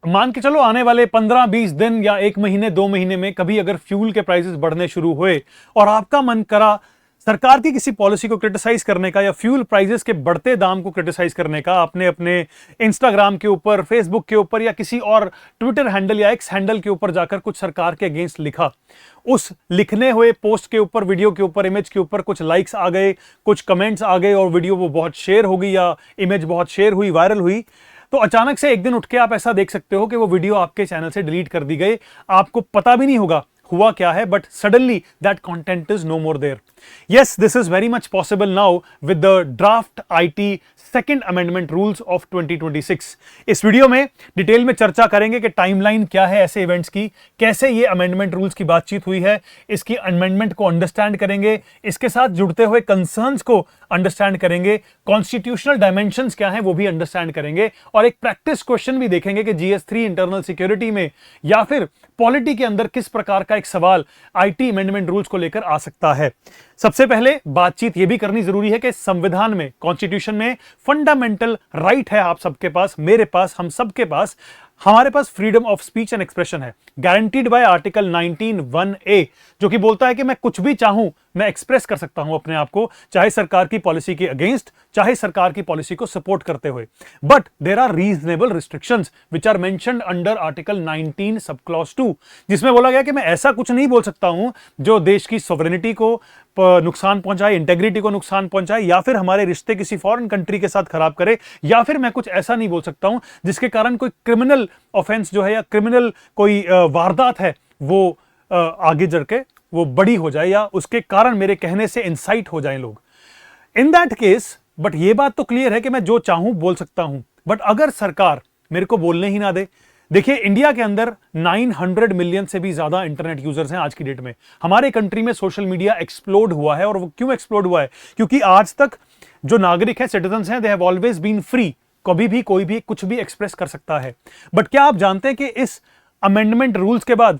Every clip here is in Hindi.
मान के चलो आने वाले 15-20 दिन या 1 महीने 2 महीने में कभी अगर फ्यूल के प्राइसेस बढ़ने शुरू हुए और आपका मन करा सरकार की किसी पॉलिसी को क्रिटिसाइज करने का या फ्यूल प्राइसेस के बढ़ते दाम को क्रिटिसाइज करने का, आपने अपने इंस्टाग्राम के ऊपर, फेसबुक के ऊपर या किसी और ट्विटर हैंडल या एक्स हैंडल के ऊपर जाकर कुछ सरकार के अगेंस्ट लिखा, उस लिखने हुए पोस्ट के ऊपर, वीडियो के ऊपर, इमेज के ऊपर कुछ लाइक्स आ गए, कुछ कमेंट्स आ गए और वीडियो वो बहुत शेयर हो गई या इमेज बहुत शेयर हुई, वायरल हुई, तो अचानक से एक दिन उठ के आप ऐसा देख सकते हो कि वो वीडियो आपके चैनल से डिलीट कर दी गई। आपको पता भी नहीं होगा हुआ क्या है, but suddenly that content is no more there. Yes, this is very much possible now with the draft IT second amendment rules of 2026। इस वीडियो में डिटेल में चर्चा करेंगे कि टाइमलाइन क्या है ऐसे इवेंट्स की, कैसे ये अमेंडमेंट रूल्स की बातचीत हुई है, इसकी अमेंडमेंट को अंडरस्टैंड करेंगे, इसके साथ जुड़ते हुए कंसर्न्स को अंडरस्टैंड करेंगे, कॉन्स्टिट्यूशनल डायमेंशंस क्या है वो भी अंडरस्टैंड करेंगे और एक प्रैक्टिस क्वेश्चन भी देखेंगे कि GS3 इंटरनल सिक्योरिटी में या फिर पॉलिटी के अंदर किस प्रकार का एक सवाल IT अमेंडमेंट रूल्स को लेकर आ सकता है। सबसे पहले बातचीत यह भी करनी जरूरी है कि संविधान में, कॉन्स्टिट्यूशन में फंडामेंटल राइट है आप सबके पास, मेरे पास, हम सबके पास, हमारे पास freedom of speech and expression है, गारंटीड बाय आर्टिकल 19(1)(a), जो कि बोलता है कि मैं कुछ भी चाहूं मैं एक्सप्रेस कर सकता हूं अपने आप को, चाहे सरकार की पॉलिसी के अगेंस्ट, चाहे सरकार की पॉलिसी को सपोर्ट करते हुए। But there are reasonable restrictions which are mentioned under article 19 sub clause 2, जिसमें बोला गया कि मैं ऐसा कुछ नहीं बोल सकता हूं जो देश की सॉवरेनिटी को नुकसान पहुंचाए, इंटेग्रिटी को नुकसान पहुंचाए, या फिर हमारे रिश्ते किसी फॉरेन कंट्री के साथ खराब करे, या फिर मैं कुछ ऐसा नहीं बोल सकता हूं जिसके कारण कोई क्रिमिनल ऑफेंस जो है या क्रिमिनल कोई वारदात है वो आगे चल के वो बड़ी हो जाए या उसके कारण मेरे कहने से इंसाइट हो जाए लोग। इन दैट केस, बट ये बात तो क्लियर है कि मैं जो चाहूं बोल सकता हूं, बट अगर सरकार मेरे को बोलने ही ना दे। देखिए, इंडिया के अंदर 900 मिलियन से भी ज्यादा इंटरनेट यूजर्स हैं आज की डेट में। हमारे कंट्री में सोशल मीडिया एक्सप्लोड हुआ है, और वो क्यों एक्सप्लोड हुआ है? क्योंकि आज तक जो नागरिक हैं, सिटीजंस हैं, they have always been free, कभी भी कोई भी कुछ भी एक्सप्रेस कर सकता है। बट क्या आप जानते हैं कि इस अमेंडमेंट रूल्स के बाद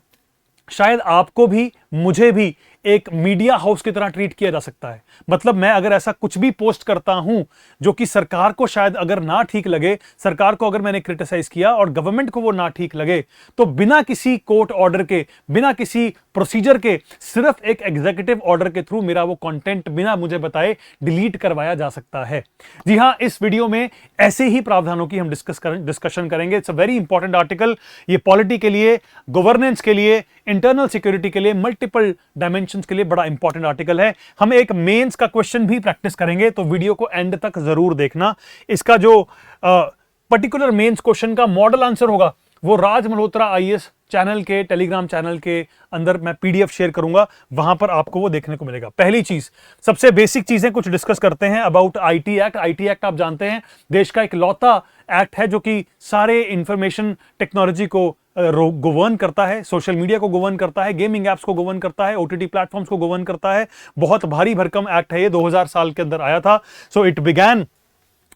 शायद आपको भी, मुझे भी एक मीडिया हाउस की तरह ट्रीट किया जा सकता है। मतलब मैं अगर ऐसा कुछ भी पोस्ट करता हूं जो कि सरकार को शायद अगर ना ठीक लगे, सरकार को अगर मैंने क्रिटिसाइज किया और गवर्नमेंट को वो ना ठीक लगे, तो बिना किसी कोर्ट ऑर्डर के, बिना किसी प्रोसीजर के, सिर्फ एक एग्जीक्यूटिव ऑर्डर के थ्रू मेरा वो कंटेंट बिना मुझे बताए डिलीट करवाया जा सकता है। जी हां, इस वीडियो में ऐसे ही प्रावधानों की हम डिस्कशन करेंगे। It's a very important article. ये पॉलिटी के लिए, गवर्नेंस के लिए, इंटरनल सिक्योरिटी के लिए, मल्टीपल डायमेंशंस के लिए बड़ा इंपॉर्टेंट आर्टिकल है। हम एक मेंस का क्वेश्चन भी प्रैक्टिस करेंगे, तो वीडियो को एंड तक जरूर देखना। इसका जो पर्टिकुलर मेंस क्वेश्चन का मॉडल आंसर होगा वो राज मल्होत्रा IAS चैनल के, टेलीग्राम चैनल के अंदर मैं PDF शेयर करूंगा, वहां पर आपको वो देखने को मिलेगा। पहली चीज, सबसे बेसिक चीजें कुछ डिस्कस करते हैं about IT act. IT act आप जानते हैं देश का एक लौता एक्ट है जो कि सारे इंफॉर्मेशन टेक्नोलॉजी को गवर्न करता है, सोशल मीडिया को गवर्न करता है, गेमिंग एप्स को गवर्न करता है, OTT प्लेटफॉर्म्स को गवर्न करता है। बहुत भारी भरकम एक्ट है ये, 2000 साल के अंदर आया था। सो इट बिगैन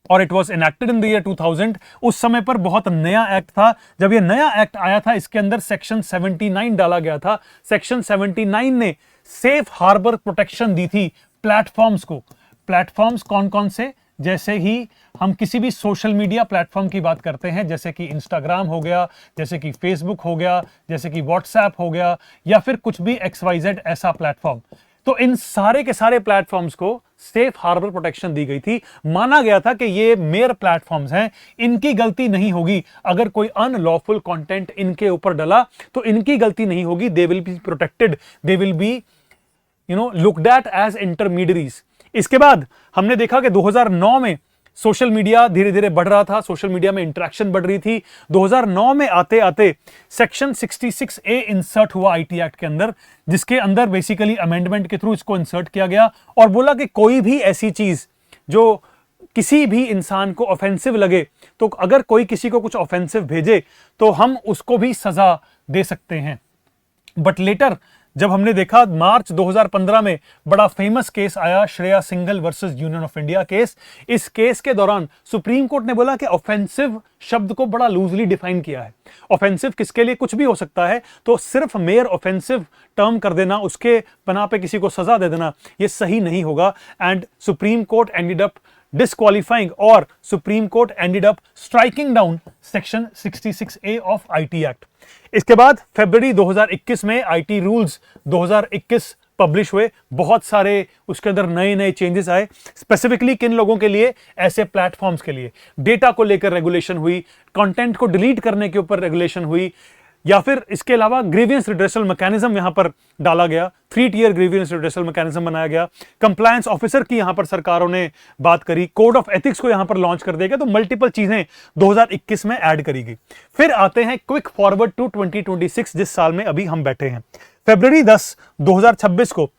और it was enacted in the year 2000। उस समय पर बहुत नया एक्ट था। जब ये नया एक्ट आया था, इसके अंदर सेक्शन 79 डाला गया था। सेक्शन 79 ने सेफ हार्बर प्रोटेक्शन दी थी प्लेटफॉर्म्स को। प्लेटफॉर्म्स कौन कौन से? जैसे ही हम किसी भी सोशल मीडिया प्लेटफॉर्म की बात करते हैं, जैसे कि इंस्टाग्राम हो गया, जैसे कि फेसबुक हो गया, जैसे कि व्हाट्सएप हो गया, या फिर कुछ भी XYZ ऐसा प्लेटफॉर्म, तो इन सारे के सारे प्लेटफॉर्म्स को सेफ हार्बर प्रोटेक्शन दी गई थी। माना गया था कि ये मेयर प्लेटफॉर्म्स हैं, इनकी गलती नहीं होगी। अगर कोई अनलॉफुल कंटेंट इनके ऊपर डला तो इनकी गलती नहीं होगी। They will be protected, they will be looked at as intermediaries. इसके बाद हमने देखा कि 2009 में सोशल मीडिया धीरे धीरे बढ़ रहा था, सोशल मीडिया में इंटरेक्शन बढ़ रही थी। 2009 में आते आते सेक्शन 66A इंसर्ट हुआ IT एक्ट के अंदर, जिसके अंदर बेसिकली अमेंडमेंट के थ्रू इसको इंसर्ट किया गया और बोला कि कोई भी ऐसी चीज जो किसी भी इंसान को ऑफेंसिव लगे, तो अगर कोई किसी को कुछ ऑफेंसिव भेजे तो हम उसको भी सजा दे सकते हैं। बट लेटर जब हमने देखा, मार्च 2015 में बड़ा फेमस केस आया, Shreya Singhal versus union of India case. इस केस के दौरान सुप्रीम कोर्ट ने बोला कि ऑफेंसिव शब्द को बड़ा लूजली डिफाइन किया है। ऑफेंसिव किसके लिए कुछ भी हो सकता है, तो सिर्फ मेयर ऑफेंसिव टर्म कर देना, उसके बना पे किसी को सजा दे देना, यह सही नहीं होगा। And supreme court ended up disqualifying और supreme court ended up striking down section 66A of IT act. इसके बाद फरवरी 2021 में आईटी रूल्स 2021 पब्लिश हुए, बहुत सारे उसके अंदर नए नए चेंजेस आए। स्पेसिफिकली किन लोगों के लिए? ऐसे प्लेटफॉर्म्स के लिए। डेटा को लेकर रेगुलेशन हुई, कंटेंट को डिलीट करने के ऊपर रेगुलेशन हुई, या फिर इसके अलावा ग्रीवियंस रिड्रेसल मैकेनिज्म यहां पर डाला गया, 3 टियर ग्रीवियंस रिड्रेसल मैकेनिज्म बनाया गया। कंप्लायंस ऑफिसर की यहां पर सरकारों ने बात करी, कोड ऑफ एथिक्स को यहां पर लॉन्च कर दिया गया। तो मल्टीपल चीजें 2021 में ऐड करी गई। फिर आते हैं क्विक फॉरवर्ड टू 2026, जिस साल में अभी हम बैठे हैं। फरवरी 10, 2026 को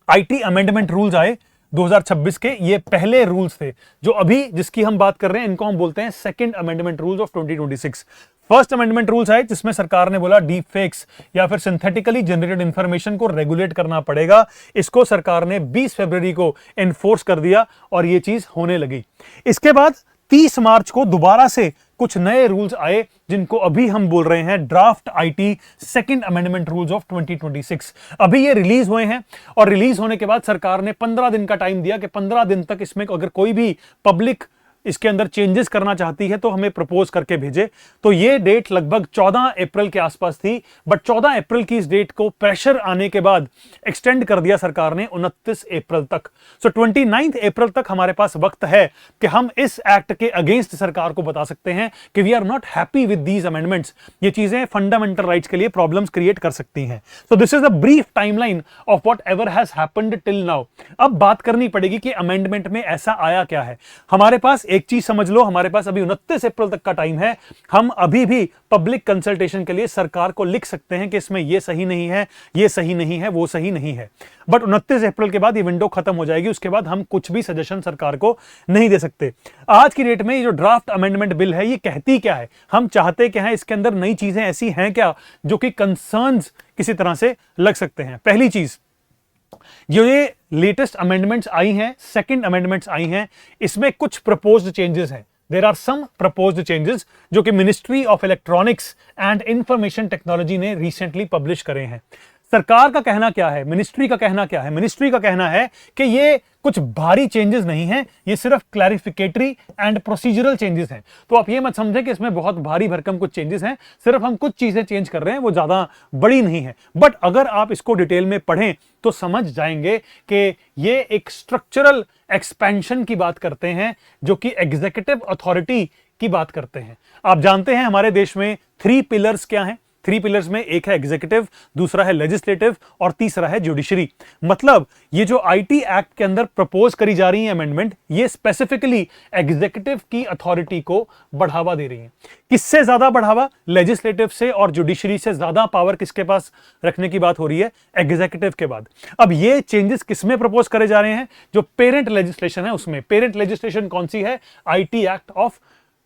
आईटी अमेंडमेंट रूल्स आए 2026 के। ये पहले रूल्स थे जो अभी जिसकी हम बात कर रहे हैं, इनको हम बोलते हैं second amendment rules of 2026। First amendment rules आए जिसमें सरकार ने बोला डीप फेक्स या फिर सिंथेटिकली जनरेटेड इंफॉर्मेशन को रेगुलेट करना पड़ेगा। इसको सरकार ने 20 फरवरी को एनफोर्स कर दिया और ये चीज होने लगी। इसके बाद 30 मार्च को दोबारा से कुछ नए रूल्स आए जिनको अभी हम बोल रहे हैं draft IT second amendment rules of 2026। अभी ये रिलीज हुए हैं और रिलीज होने के बाद सरकार ने 15 दिन का टाइम दिया कि 15 दिन तक इसमें अगर कोई भी पब्लिक इसके अंदर चेंजेस करना चाहती है तो हमें प्रपोज करके भेजे। तो ये डेट लगभग 14 अप्रैल के आसपास थी, बट 14 अप्रैल की इस डेट को प्रेशर आने के बाद एक्सटेंड कर दिया सरकार ने 29 अप्रैल तक। सो 29 अप्रैल तक हमारे पास वक्त है कि हम इस एक्ट के अगेंस्ट सरकार को बता सकते हैं कि we are not happy with these amendments. ये चीजें फंडामेंटल राइट्स के लिए प्रॉब्लम्स क्रिएट कर सकती हैं। So this is a brief timeline of what ever has happened till now. अब बात करनी पड़ेगी कि अमेंडमेंट में ऐसा आया क्या है। हमारे पास एक चीज समझ लो, हमारे पास अभी 29 अप्रैल तक का टाइम है। हम अभी भी पब्लिक कंसल्टेशन के लिए सरकार को लिख सकते हैं कि इसमें ये सही नहीं है, ये सही नहीं है, वो सही नहीं है। बट 29 अप्रैल के बाद ये विंडो खत्म हो जाएगी, उसके बाद हम कुछ भी सजेशन सरकार को नहीं दे सकते। आज की डेट में ये जो ड्राफ्ट अमेंडमेंट बिल है ये कहती क्या है, हम चाहते क्या है, इसके अंदर नई चीजें ऐसी हैं क्या जो कि कंसर्न्स किसी तरह से लग सकते हैं। पहली चीज, ये लेटेस्ट अमेंडमेंट्स आई हैं, सेकंड अमेंडमेंट्स आई हैं, इसमें कुछ प्रपोज्ड चेंजेस हैं। There are some proposed changes जो कि ministry of electronics and information technology ने रिसेंटली पब्लिश करे हैं। सरकार का कहना क्या है, मिनिस्ट्री का कहना क्या है? मिनिस्ट्री का कहना है कि ये कुछ भारी चेंजेस नहीं है, ये सिर्फ क्लैरिफिकेटरी एंड प्रोसीजरल चेंजेस हैं। तो आप ये मत समझें कि इसमें बहुत भारी भरकम कुछ चेंजेस हैं, सिर्फ हम कुछ चीजें चेंज कर रहे हैं, वो ज्यादा बड़ी नहीं है। बट अगर आप इसको डिटेल में पढ़ें तो समझ जाएंगे कि ये एक स्ट्रक्चरल एक्सपेंशन की बात करते हैं जो कि एग्जीक्यूटिव अथॉरिटी की बात करते हैं। आप जानते हैं हमारे देश में 3 पिलर्स क्या हैं। 3 पिलर्स में एक है एग्जीक्यूटिव, दूसरा है लेजिस्लेटिव और तीसरा है जुडिशरी। मतलब ये जो आईटी एक्ट के अंदर प्रपोज करी जा रही है अमेंडमेंट, ये स्पेसिफिकली एग्जीक्यूटिव की अथॉरिटी को बढ़ावा दे रही है। किससे ज्यादा बढ़ावा? लेजिस्लेटिव से, और जुडिशरी से ज्यादा पावर किसके पास रखने की बात हो रही है? एग्जीक्यूटिव के बाद। अब ये चेंजेस किसमें प्रपोज करे जा रहे हैं? जो पेरेंट लेजिस्लेशन है उसमें। पेरेंट लेजिस्लेशन कौन सी है? IT act of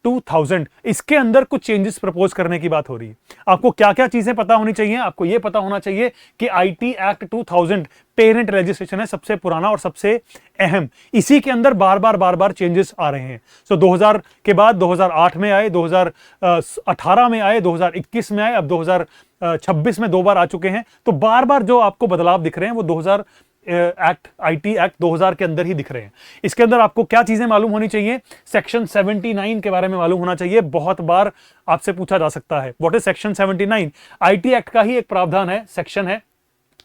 2000। इसके अंदर कुछ चेंजेस प्रपोज करने की बात हो रही है। आपको क्या क्या चीजें पता होनी चाहिए? आपको यह पता होना चाहिए कि आईटी एक्ट 2000 पेरेंट लेजिस्लेशन है, सबसे पुराना और सबसे अहम। इसी के अंदर बार बार चेंजेस आ रहे हैं। सो 2000 के बाद 2008 में आए, 2018 में आए, 2021 में आए, अब 2026 में 2 बार आ चुके हैं। तो बार बार जो आपको बदलाव दिख रहे हैं वो 2000 एक्ट, आईटी एक्ट 2000 के अंदर ही दिख रहे हैं। इसके अंदर आपको क्या चीजें मालूम होनी चाहिए? सेक्शन 79 के बारे में मालूम होना चाहिए। बहुत बार आपसे पूछा जा सकता है what is section 79। IT act का ही एक प्रावधान है, सेक्शन है।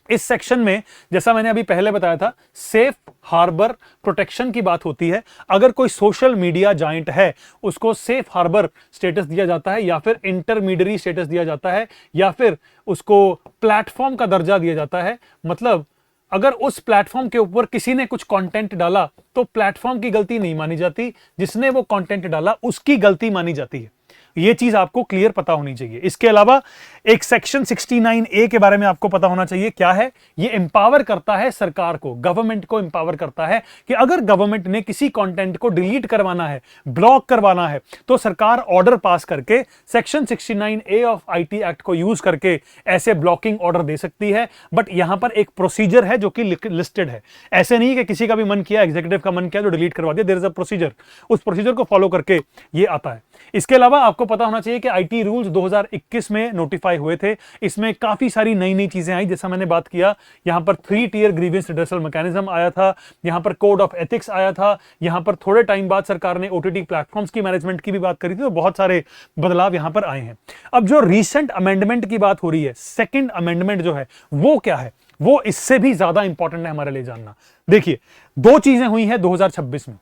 इस सेक्शन में जैसा मैंने अभी पहले बताया था, सेफ हार्बर प्रोटेक्शन की बात होती है। अगर कोई सोशल मीडिया जाइंट है उसको सेफ हार्बर स्टेटस दिया जाता है, या फिर इंटरमीडियरी स्टेटस दिया जाता है, या फिर उसको प्लेटफॉर्म का दर्जा दिया जाता है। मतलब अगर उस प्लेटफॉर्म के ऊपर किसी ने कुछ कंटेंट डाला तो प्लेटफॉर्म की गलती नहीं मानी जाती, जिसने वो कंटेंट डाला उसकी गलती मानी जाती है। ये चीज आपको क्लियर पता होनी चाहिए। इसके अलावा एक सेक्शन 69A के बारे में आपको पता होना चाहिए। क्या है ये? एम्पावर करता है सरकार को, गवर्नमेंट को एम्पावर करता है कि अगर गवर्नमेंट ने किसी कंटेंट को डिलीट करवाना है, ब्लॉक करवाना है, तो सरकार ऑर्डर पास करके section 69A of IT act को यूज करके ऐसे ब्लॉकिंग ऑर्डर दे सकती है। बट यहां पर एक प्रोसीजर है जो कि लिस्टेड है। ऐसे नहीं कि किसी का भी मन किया, एग्जीक्यूटिव का मन किया तो डिलीट करवा दिया। देयर इज अ प्रोसीजर, उस प्रोसीजर को फॉलो करके ये आता है। इसके अलावा आपको पता होना चाहिए कि आईटी रूल्स 2021 में नोटिफाई हुए थे। इसमें काफी सारी नई नई चीजें आई, जैसा मैंने बात किया, यहां पर 3 टियर ग्रीवेंस रिड्रेसल मैकेनिज्म आया था, यहां पर कोड ऑफ एथिक्स आया था, यहां पर थोड़े टाइम बाद सरकार ने ओटीटी प्लेटफॉर्म्स की मैनेजमेंट की भी बात करी थी। तो बहुत सारे बदलाव यहां पर आए हैं। अब जो रिसेंट अमेंडमेंट की बात हो रही है, सेकेंड अमेंडमेंट जो है वो क्या है, वो इससे भी ज्यादा इंपॉर्टेंट है हमारे लिए जानना। देखिए, 2 चीजें हुई हैं 2026 में।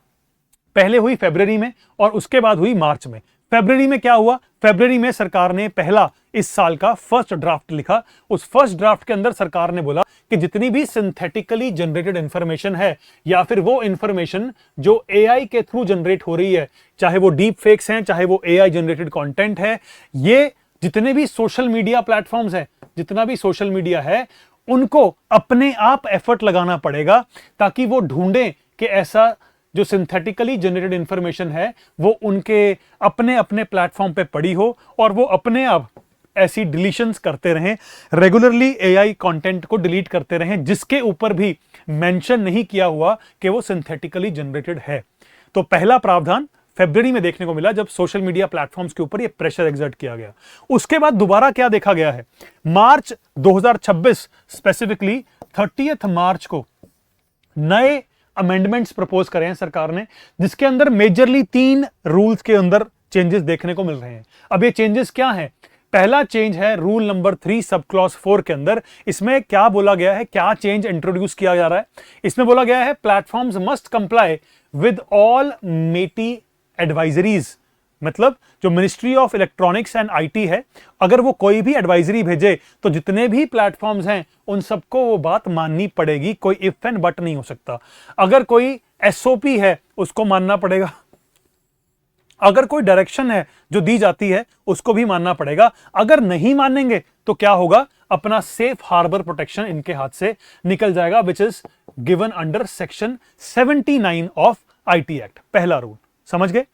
पहले हुई फरवरी में और उसके बाद हुई मार्च में। फरवरी में क्या हुआ? फरवरी में सरकार ने पहला इस साल का फर्स्ट ड्राफ्ट लिखा। उस फर्स्ट ड्राफ्ट के अंदर सरकार ने बोला कि जितनी भी सिंथेटिकली जनरेटेड इंफॉर्मेशन है या फिर वो इंफॉर्मेशन जो एआई के थ्रू जनरेट हो रही है, चाहे वो डीप फेक्स हैं, चाहे वो एआई जनरेटेड कंटेंट है, ये जितने भी सोशल मीडिया प्लेटफॉर्म्स हैं, जितना भी सोशल मीडिया है, उनको अपने आप एफर्ट लगाना पड़ेगा ताकि वो ढूंढें कि ऐसा जो सिंथेटिकली जनरेटेड इंफॉर्मेशन है वो उनके अपने अपने प्लेटफॉर्म पे पड़ी हो और वो अपने आप ऐसी डिलीशंस करते रहें, रेगुलरली एआई कंटेंट को डिलीट करते रहें जिसके ऊपर भी मेंशन नहीं किया हुआ कि वो सिंथेटिकली जनरेटेड है। तो पहला प्रावधान फरवरी में देखने को मिला जब सोशल मीडिया प्लेटफॉर्म्स के ऊपर ये प्रेशर एक्सर्ट किया गया। उसके बाद दोबारा क्या देखा गया है? मार्च 2026 स्पेसिफिकली 30 मार्च को नए अमेंडमेंट्स प्रपोज करे हैं सरकार ने, जिसके अंदर मेजरली 3 रूल्स के अंदर चेंजेस देखने को मिल रहे हैं। अब ये चेंजेस क्या हैं? पहला चेंज है रूल नंबर 3 सब क्लॉज 4 के अंदर। इसमें क्या बोला गया है, क्या चेंज इंट्रोड्यूस किया जा रहा है? इसमें बोला गया है platforms must comply with all MeitY advisories. मतलब जो ministry of electronics and IT है, अगर वो कोई भी एडवाइजरी भेजे तो जितने भी प्लेटफॉर्म्स हैं उन सबको वो बात माननी पड़ेगी, कोई इफ एंड बट नहीं हो सकता। अगर कोई एसओपी है उसको मानना पड़ेगा, अगर कोई डायरेक्शन है जो दी जाती है उसको भी मानना पड़ेगा। अगर नहीं मानेंगे तो क्या होगा? अपना सेफ हार्बर प्रोटेक्शन इनके हाथ से निकल जाएगा, which is given under section 79 of IT act. पहला रूल समझ गए?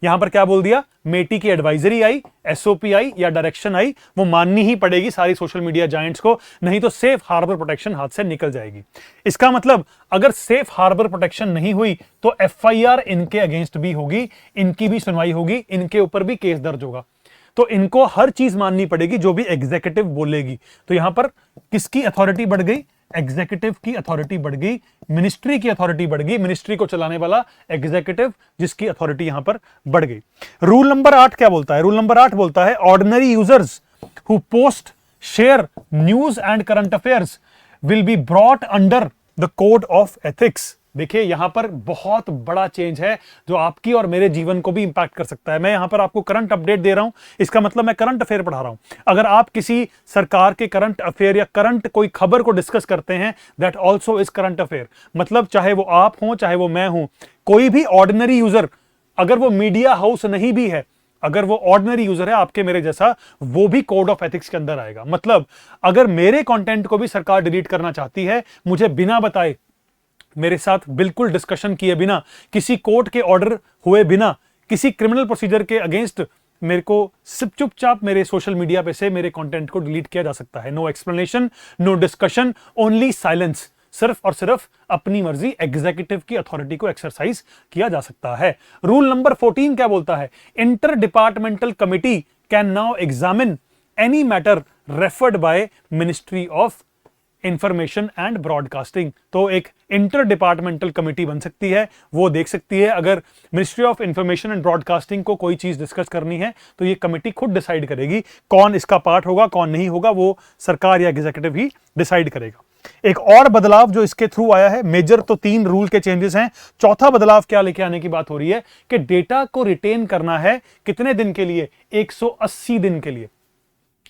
यहां पर क्या बोल दिया? मेटी की एडवाइजरी आई, एसओपी आई या डायरेक्शन आई, वो माननी ही पड़ेगी सारी सोशल मीडिया जायंट्स को, नहीं तो सेफ हार्बर प्रोटेक्शन हाथ से निकल जाएगी। इसका मतलब अगर सेफ हार्बर प्रोटेक्शन नहीं हुई तो एफआईआर इनके अगेंस्ट भी होगी, इनकी भी सुनवाई होगी, इनके ऊपर भी केस दर्ज होगा। तो इनको हर चीज माननी पड़ेगी जो भी एग्जीक्यूटिव बोलेगी। तो यहां पर किसकी अथॉरिटी बढ़ गई? एग्जीक्यूटिव की अथॉरिटी बढ़ गई, मिनिस्ट्री की अथॉरिटी बढ़ गई, मिनिस्ट्री को चलाने वाला एग्जीक्यूटिव जिसकी अथॉरिटी यहां पर बढ़ गई। रूल नंबर 8 क्या बोलता है? रूल नंबर 8 बोलता है ordinary users who post share news and current affairs will be brought under the code of ethics. देखिए, यहां पर बहुत बड़ा चेंज है जो आपकी और मेरे जीवन को भी इंपैक्ट कर सकता है। मैं यहां पर आपको करंट अपडेट दे रहा हूं, इसका मतलब मैं करंट अफेयर पढ़ा रहा हूं। अगर आप किसी सरकार के करंट अफेयर या करंट कोई खबर को डिस्कस करते हैं, that also is current affair. मतलब चाहे वो आप हो चाहे वो मैं हूं, कोई भी ऑर्डिनरी यूजर, अगर वो मीडिया हाउस नहीं भी है, अगर वो ऑर्डिनरी यूजर है आपके मेरे जैसा, वो भी कोड ऑफ एथिक्स के अंदर आएगा। मतलब अगर मेरे कंटेंट को भी सरकार डिलीट करना चाहती है, मुझे बिना बताए, मेरे साथ बिल्कुल डिस्कशन किए बिना, किसी कोर्ट के ऑर्डर हुए बिना, किसी क्रिमिनल प्रोसीजर के अगेंस्ट मेरे को सिर्फ चुपचाप मेरे सोशल मीडिया पे से मेरे कंटेंट को डिलीट किया जा सकता है। No explanation, no discussion, only silence. सिर्फ और सिर्फ अपनी मर्जी, एग्जीक्यूटिव की अथॉरिटी को एक्सरसाइज किया जा सकता है। रूल नंबर 14 क्या बोलता है? Inter departmental committee can now examine any matter referred by ministry of information and broadcasting. तो एक इंटर डिपार्टमेंटल कमेटी बन सकती है, वो देख सकती है अगर ministry of information and broadcasting को कोई चीज डिस्कस करनी है तो ये कमेटी खुद डिसाइड करेगी कौन इसका पार्ट होगा, कौन नहीं होगा, वो सरकार या एग्जीक्यूटिव ही डिसाइड करेगा। एक और बदलाव जो इसके थ्रू आया है, मेजर तो 3 रूल के चेंजेस हैं, चौथा बदलाव क्या लेके आने की बात हो रही है कि डेटा को रिटेन करना है कितने दिन के लिए? 180 दिन के लिए।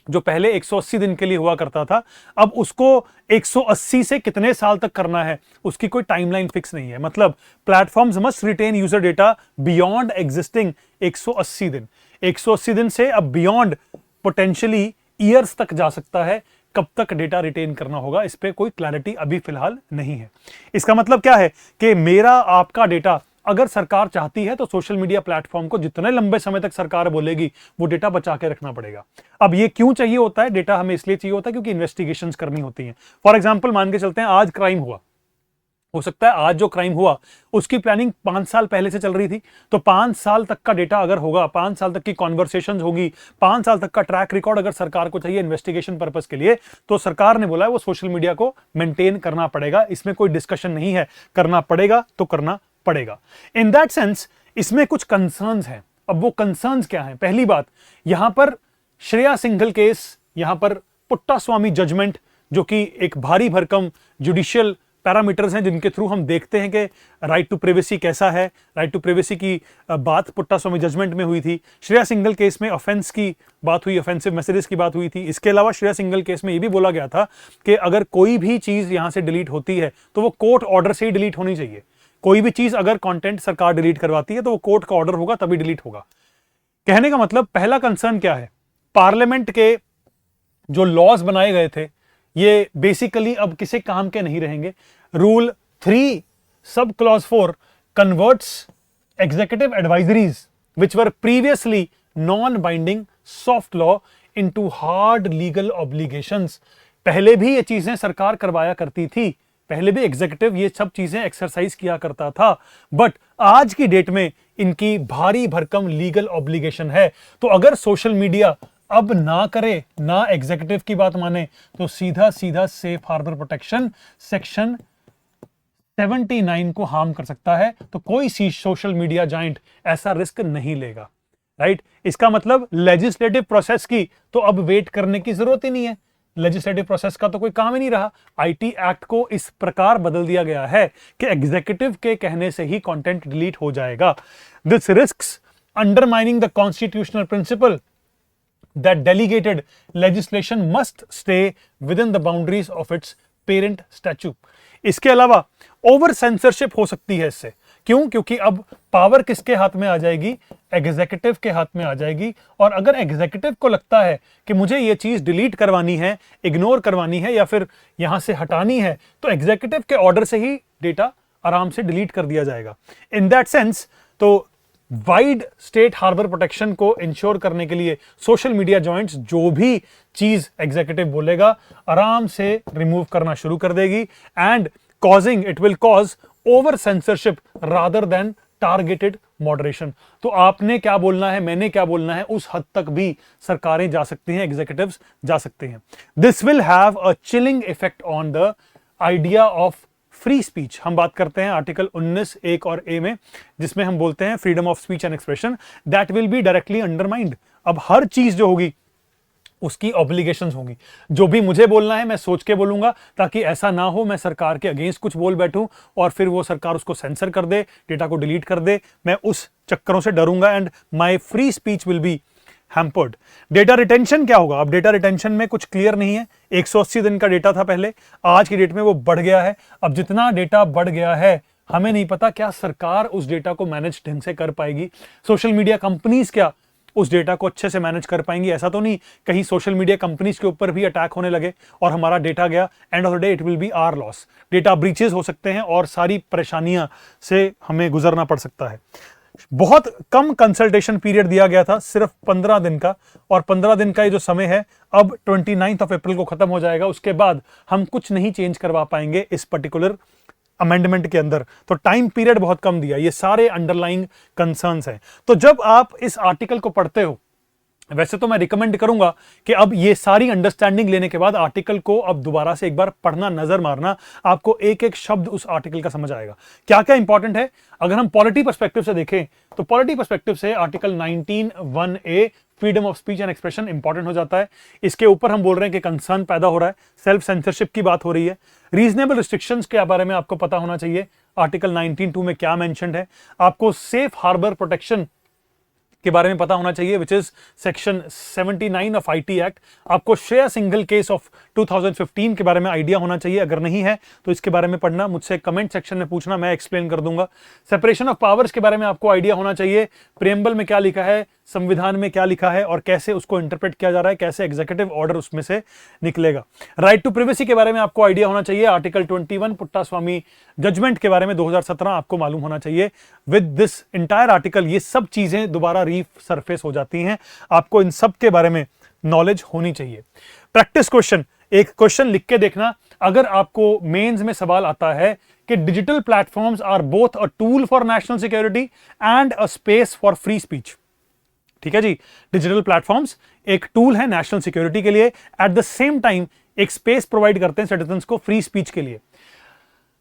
जो पहले 180 दिन के लिए हुआ करता था, अब उसको 180 से कितने साल तक करना है उसकी कोई टाइमलाइन फिक्स नहीं है। मतलब platforms must retain user data beyond existing 180 दिन। 180 दिन से अब बियॉन्ड पोटेंशियली ईयर्स तक जा सकता है। कब तक डेटा रिटेन करना होगा इस पे कोई क्लैरिटी अभी फिलहाल नहीं है। इसका मतलब क्या है कि मेरा आपका डेटा अगर सरकार चाहती है तो सोशल मीडिया प्लेटफॉर्म को जितने लंबे समय तक सरकार बोलेगी वो डेटा बचा के रखना पड़ेगा। अब ये क्यों चाहिए होता है? डेटा हमें इसलिए चाहिए होता है क्योंकि इन्वेस्टिगेशंस करनी होती हैं। फॉर एग्जांपल मान के चलते हैं आज क्राइम हुआ, हो सकता है आज जो क्राइम हुआ उसकी प्लानिंग 5 साल पहले से चल रही थी, तो 5 साल तक का डेटा अगर होगा, 5 साल तक की कॉन्वर्सेशंस होगी, 5 साल तक का ट्रैक रिकॉर्ड अगर सरकार को चाहिए इन्वेस्टिगेशन पर्पस के लिए, तो सरकार ने बोला है वो सोशल मीडिया को मेंटेन करना पड़ेगा। इसमें कोई डिस्कशन नहीं है, करना पड़ेगा तो करना पड़ेगा। इन दैट सेंस इसमें कुछ कंसर्न्स हैं। अब वो कंसर्न्स क्या हैं? पहली बात, यहां पर श्रेया सिंघल केस, यहां पर पुट्टास्वामी जजमेंट, जो कि एक भारी भरकम जुडिशियल पैरामीटर्स हैं जिनके थ्रू हम देखते हैं कि राइट टू प्राइवेसी कैसा है। राइट टू प्राइवेसी की बात पुट्टास्वामी जजमेंट में हुई थी। श्रेया सिंघल केस में ऑफेंस की बात हुई, ऑफेंसिव मैसेजेस की बात हुई थी। इसके अलावा श्रेया सिंघल केस में यह भी बोला गया था कि अगर कोई भी चीज यहां से डिलीट होती है तो वो कोर्ट ऑर्डर से ही डिलीट होनी चाहिए। कोई भी चीज अगर कंटेंट सरकार डिलीट करवाती है तो वो कोर्ट का ऑर्डर होगा तभी डिलीट होगा। कहने का मतलब पहला कंसर्न क्या है, पार्लियामेंट के जो लॉज बनाए गए थे ये बेसिकली अब किसी काम के नहीं रहेंगे। Rule 3 sub clause 4 converts executive advisories विच वर previously non binding soft law into hard legal obligations. पहले भी ये चीजें सरकार करवाया करती थी, पहले भी एग्जीक्यूटिव ये सब चीजें एक्सरसाइज किया करता था, बट आज की डेट में इनकी भारी भरकम लीगल ऑब्लिगेशन है। तो अगर सोशल मीडिया अब ना करे, ना एग्जीक्यूटिव की बात माने, तो सीधा सीधा सेफ हार्बर प्रोटेक्शन सेक्शन 79 को हार्म कर सकता है। तो कोई सी सोशल मीडिया जाइंट ऐसा रिस्क नहीं लेगा, राइट। इसका मतलब लेजिस्लेटिव प्रोसेस की तो अब वेट करने की जरूरत ही नहीं है। लेजिस्लेटिव प्रोसेस का तो कोई काम ही नहीं रहा। आईटी एक्ट को इस प्रकार बदल दिया गया है कि एग्जीक्यूटिव के कहने से ही कंटेंट डिलीट हो जाएगा। This risks undermining the constitutional principle that delegated legislation must stay within the boundaries of its parent statute। इसके अलावा ओवर सेंसरशिप हो सकती है इससे। क्यों? क्योंकि अब पावर किसके हाथ में आ जाएगी? एग्जीक्यूटिव के हाथ में आ जाएगी। और अगर एग्जीक्यूटिव को लगता है कि मुझे ये चीज डिलीट करवानी है, इग्नोर करवानी है या फिर यहां से हटानी है, तो एग्जीक्यूटिव के ऑर्डर से ही डेटा आराम से डिलीट कर दिया जाएगा। इन दैट सेंस तो वाइड स्टेट हार्बर प्रोटेक्शन को इंश्योर करने के लिए सोशल मीडिया जॉइंट्स जो भी चीज एग्जीक्यूटिव बोलेगा आराम से रिमूव करना शुरू कर देगी, and causing it will cause over censorship rather than targeted moderation. तो आपने क्या बोलना है, मैंने क्या बोलना है, उस हद तक भी सरकारें जा सकती हैं, एग्जीक्यूटिव्स जा सकते हैं। This will have a chilling effect on the idea of free speech. हम बात करते हैं आर्टिकल 19 1 और ए में, जिसमें हम बोलते हैं freedom of speech and expression that will be directly undermined. अब हर चीज जो होगी उसकी ऑब्लिगेशंस होंगी। जो भी मुझे बोलना है मैं सोच के बोलूंगा, ताकि ऐसा ना हो मैं सरकार के अगेंस्ट कुछ बोल बैठूं और फिर वो सरकार उसको सेंसर कर दे, डेटा को डिलीट कर दे। मैं उस चक्करों से डरूंगा and my free speech will be hampered. Data retention क्या होगा? अब डेटा रिटेंशन में कुछ क्लियर नहीं है। 180 दिन का डेटा था पहले, आज की डेट में वो बढ़ गया है। अब जितना डेटा बढ़ गया है हमें नहीं पता क्या सरकार उस डेटा को मैनेज ढंग से कर पाएगी, सोशल मीडिया कंपनीज क्या उस डेटा को अच्छे से मैनेज कर पाएंगी। ऐसा तो नहीं कहीं सोशल मीडिया कंपनीज के ऊपर भी अटैक होने लगे और हमारा डेटा गया, end of the day it will be our loss. Data breaches हो सकते हैं और सारी परेशानियां से हमें गुजरना पड़ सकता है। बहुत कम कंसल्टेशन पीरियड दिया गया था, सिर्फ 15 दिन का, और 15 दिन का ये जो समय है अब 29 अप्रैल को खत्म हो जाएगा। उसके बाद हम कुछ नहीं चेंज करवा पाएंगे इस पर्टिकुलर अमेंडमेंट के अंदर। तो टाइम पीरियड बहुत कम दिया। ये सारे अंडरलाइंग कंसर्न्स हैं। तो जब आप इस आर्टिकल को पढ़ते हो, वैसे तो मैं रिकमेंड करूंगा कि अब ये सारी अंडरस्टैंडिंग लेने के बाद आर्टिकल को अब दोबारा से एक बार पढ़ना, नजर मारना, आपको एक एक शब्द उस आर्टिकल का समझ आएगा क्या क्या इंपॉर्टेंट है। अगर हम पॉलिटी पर्सपेक्टिव से देखें तो पॉलिटी पर्सपेक्टिव से article 19(1)(a freedom of speech and expression important हो जाता है। इसके ऊपर हम बोल रहे हैं कि कंसर्न पैदा हो रहा है, सेल्फ सेंसरशिप की बात हो रही है, रीजनेबल रिस्ट्रिक्शंस के बारे में आपको पता होना चाहिए, आर्टिकल 19(2) में क्या मेंशन्ड है, आपको सेफ हार्बर प्रोटेक्शन के बारे में पता होना चाहिए which is section 79 of IT act. आपको श्रेया सिंघल केस ऑफ 2015 के बारे में आइडिया होना चाहिए, अगर नहीं है तो इसके बारे में पढ़ना, मुझसे कमेंट सेक्शन में पूछना, मैं एक्सप्लेन कर दूंगा। सेपरेशन ऑफ पावर्स के बारे में आपको आइडिया होना चाहिए, प्रेम्बल में क्या लिखा है, संविधान में क्या लिखा है और कैसे उसको इंटरप्रेट किया जा रहा है, कैसे एग्जीक्यूटिव ऑर्डर उसमें से निकलेगा। राइट टू प्राइवेसी के बारे में आपको आइडिया होना चाहिए, आर्टिकल 21 पुट्टास्वामी जजमेंट के बारे में 2017 आपको मालूम होना चाहिए। विद दिस इंटायर आर्टिकल ये सब चीजें दोबारा सरफेस हो जाती हैं, आपको इन सब के बारे में नॉलेज होनी चाहिए। प्रैक्टिस क्वेश्चन, एक क्वेश्चन लिख के देखना, अगर आपको मेंस में सवाल आता है कि digital platforms are both a tool for national security and a space for free speech. ठीक है जी, डिजिटल प्लेटफॉर्म्स एक टूल है नेशनल सिक्योरिटी के लिए, एट द सेम टाइम एक स्पेस प्रोवाइड करते हैं सिटीजंस को फ्री स्पीच के लिए।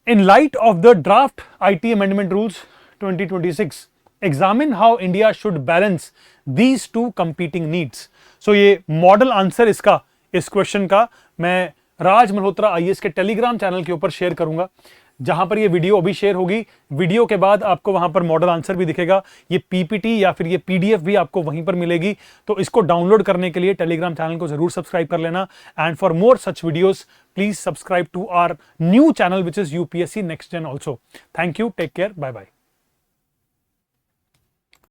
In light of the draft IT amendment rules 2026, examine how India should balance these two competing needs. So ये मॉडल आंसर इसका, इस क्वेश्चन का मैं राज मल्होत्रा आईएएस के टेलीग्राम चैनल के ऊपर शेयर करूंगा, जहां पर ये वीडियो अभी शेयर होगी। वीडियो के बाद आपको वहां पर मॉडल आंसर भी दिखेगा, ये पीपीटी या फिर ये पीडीएफ भी आपको वहीं पर मिलेगी। तो इसको डाउनलोड करने के लिए टेलीग्राम चैनल को जरूर सब्सक्राइब कर लेना। And for more such videos please subscribe to our new channel which is UPSC next gen also. Thank you, take care, bye bye.